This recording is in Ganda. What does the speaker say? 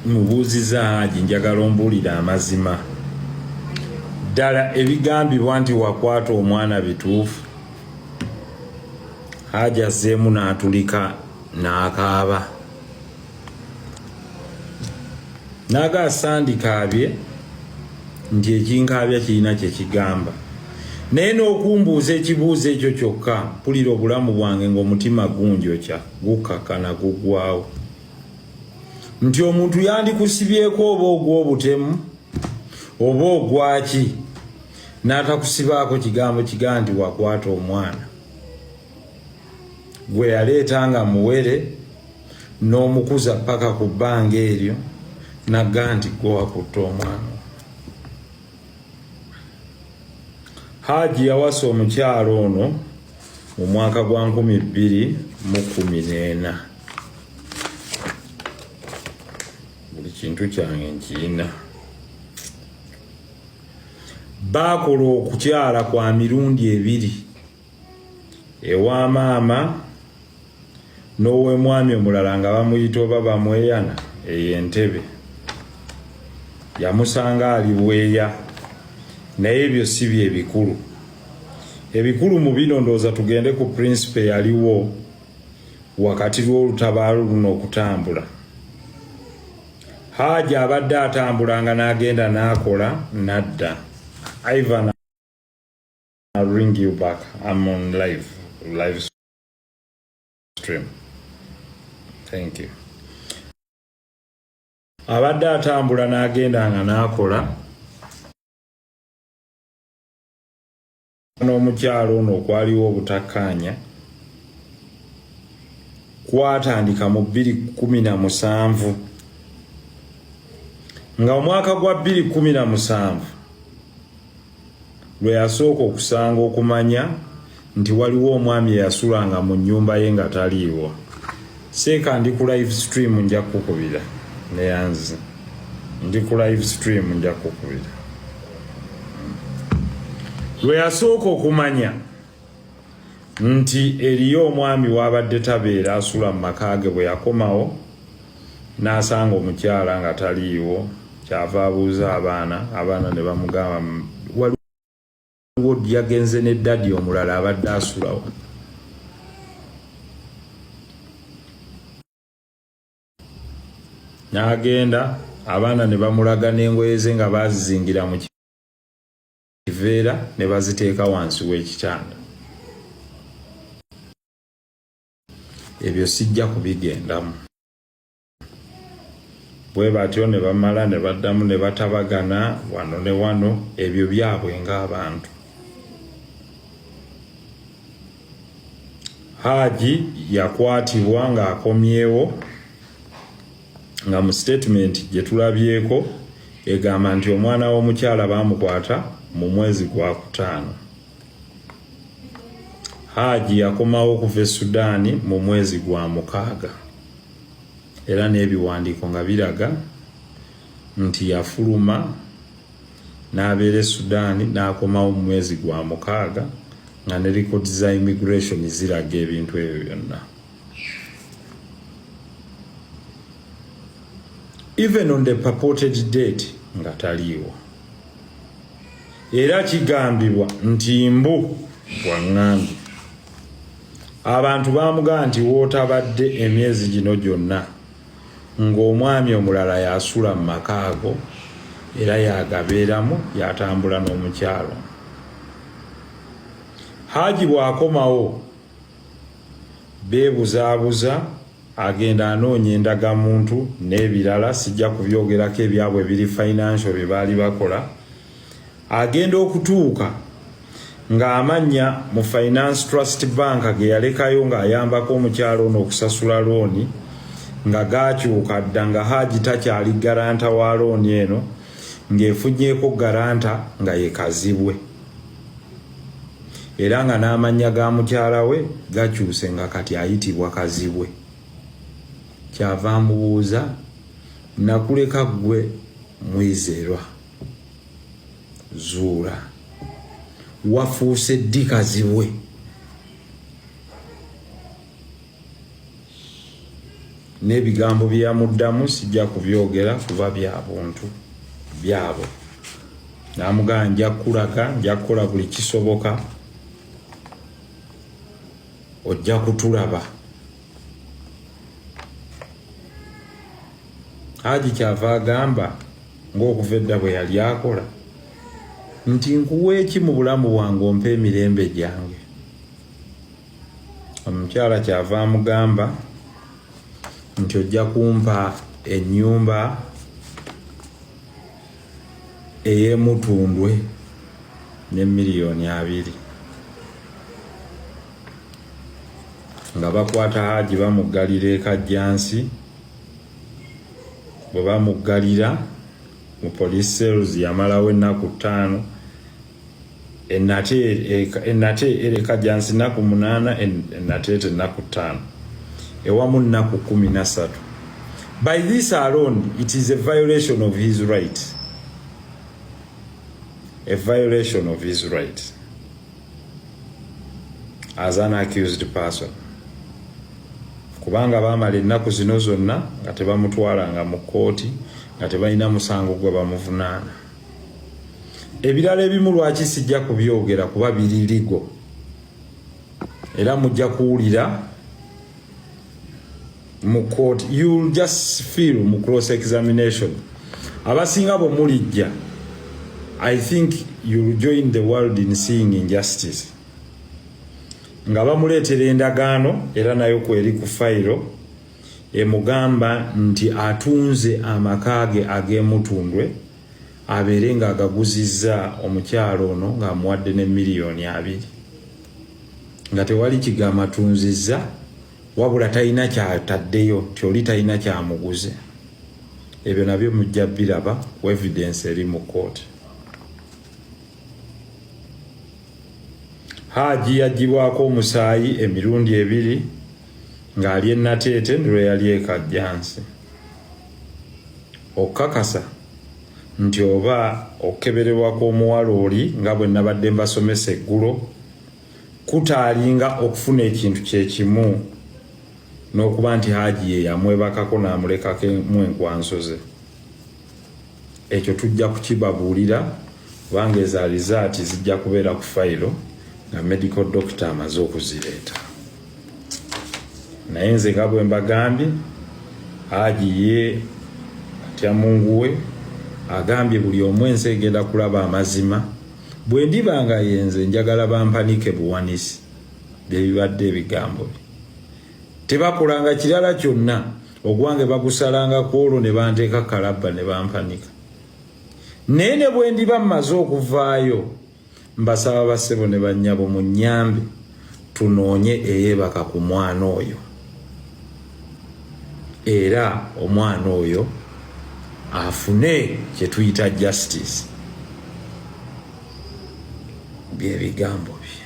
Mubuziza Hajji njagala ombulira amazima. Ddala ebigambibwa nti Wakwata Omwana Bitufu, Hajji azzeemu n'atulika n'akaaba. N'agaasandikaabye nti ekinkaabya kirina kye kigamba. Naye n'okumbuuza ekibuuzo ekyo kyokka, mpulira obulamu bwange ng'omutima gunjokya, gukkakana guggwaawo. Nti omuntu yandikusibyeko oba ogw'obutemu oba ogwaki, n'atakusibaako kigambo kigaa nti Wakwata omwana. Gwe yaleetanga muwere n'omukuza paka ku bbanga eryo, nagga nti gwe wakutte omwana. Hajji yawasa omukyalo ono mu mwaka gwa 2014. Buli kintu kyange nkirina. Baakola okukyala kwa mirundi 2 ewa maama n'ow'omwami omulala nga bamuyita oba bamweyana ey'Entebe. Yamusanga ali bweya, naye ebyo si bye bikulu. Ebikulu mu bino ndowooza tugende ku prinsipe yaliwo wakati lw'olutabaalo luno okutambula. Hajji abadde atambulanga n'agenda n'akola nadda. Ivan, I'll ring you back. I'm on live stream. Thank you. Abadde atambula n'agendanga n'akola. N'omukyalo ono kwaliwo obutakkaanya kwatandika mu 2017. Nga omwaka gwa 2017 lwe yasooka okusanga okumanya nti waliwo omwami eyasulanga mu nnyumba ye nga taliiwo. Seeka ndi ku live stream nja kukubira neyanzi. Ndi ku live stream nja kukubira. Lwe yasooka okumanya nti eriyo omwami wabadde tabeera asula mu maka ge, bwe yakomawo n'asanga omukyala nga taliiwo, kyava abuuza abaana ne bamugamba waliwo yagenze ne ddadi omulala abadde asulawo. N'agenda, abaana ne bamulaga n'engoye ze nga bazizingira mu kiveera ne baziteeka wansi w'ekitanda. Ebyo sijja kubigendamu. Bwe batyo ne bamala ne baddamu ne batabagana wano ne wano, ebyo byabwe ng'abantu. Hajji yakwatibwa ng'akomyewo nga mu statement gye tulabyeko egamba nti omwana w'omukyala baamukwata mu mwezi gwa 5. Hajji yakomawo okuva e Sudaani mu mwezi gwa 6. Era n'ebiwandiiko nga biraga nti yafuluma n'abeera e Sudaani n'akomawo mu mwezi gwa 6, nga ne records za immigration ziraga ebintu ebyo byonna. Even on the purported date nga taliiwo. Era kigambibwa nti Mbu bw'angambye abantu bamugamba nti wootabadde emyezi gino gyonna ng'omwami omulala yasula mu maka ago era yagabeeramu, yatambula n'omukyalo. Hajji bw'akomawo beebuzaabuza, agenda anoonya endagamuntu n'ebirala, sijja kubyogerako ebyabwe biri financial bye baali bakola. Agenda okutuuka ng'amannya mu Finance Trust Bank ge yalekayo ng'ayambako omukyalo ono okusasula looni nga gaakyuka dda, nga Hajji takyali garanta wa looni eno, ng'efunyeeko garanta nga ye Kazibwe. Era nga n'amannya ga mukyala we gakyuse nga kati ayitibwa Kazibwe. Kyava amubuuza, nakuleka gwe Mwizerwa, zuula, wafuuse ddi Kazibwe? n'ebigambo byamuddamu sijja kubyogera kuba bya buntu byabo. Namugamba nja kulaga, nja kukola buli kisoboka, ojja kutulaba. Hajji kyava agamba ng'okuva edda bwe yali akola nti nkuwa eki mu bulamu bwange ompa emirembe gyange. Omukyala kyava amugamba nti ojja kumpa ennyumba ey'emutundwe ne $2,000,000 nga bakwata Hajji bamuggalira ekajja nsi. Bwe bamuggalira mu police cells yamalawo ennaku 5, ennate ekajja nsi ennaku 8, ennateete ennaku 5, ewamu ennaku 13. By this alone it is a violation of his right. A violation of his right as an accused person. Kubanga bamala ennaku zino zonna nga tebamutwalanga mu kkooti, nga tebalina musango gwe bamuvunaana. Ebirala ebimu lwaki sijja kubyogera kuba biririgo, era mujja kuwulira mu kkooti. You'll just feel mu cross examination. Abasinga bwe mulijja, I think you'll join the world in seeing injustice. Nga bamuleetera endagaano era nayo kweri ku fayiro emugamba nti atunze amaka ge ag'emutundwe abeere nga agaguzizza omukyalo ono ng'amuwadde ne $2,000,000 nga tewali kigamba atunzizza, wabula talina kyataddeyo nti oli talina kyamuguze. Ebyo nabyo mujja biraba ku evidence eri mu kkooti. Hajji yaggyibwako omusaayi emirundi 2 ng'ali ennateete lwe yali ekajja nsi. Okukakasa nti oba okukebererwa kw'omuwala oli nga bwe nabadde mbasomesa eggulo kutaalinga okufuna ekintu kye kimu n'okuba nti Hajji ye yamwebakako n'amulekako mu enkwansoze. Ekyo tujja kukibabuulira kubanga eza rizaati zijja kubeera ku fayiro nga medical doctor amaze okuzireeta. Naye nze nga bwe mbagambye, Hajji ye atya Mungu we agambye buli omu ensi egenda kulaba amazima. Bwe ndiba nga yenze njagala bampanike buwanisi byebibadde ebigambo bye. Tebakolanga kirala kyonna, ogwange bagusalanga ku olwo ne banteeka kalabba ne bampanika. Naye ne bwe ndiba mmaze okuvaayo, mbasaba bassebo ne bannyabo munnyambe tunoonye eyeebaka ku mwana oyo, era omwana oyo afune kye tuyita justice. Bye bigambo bye.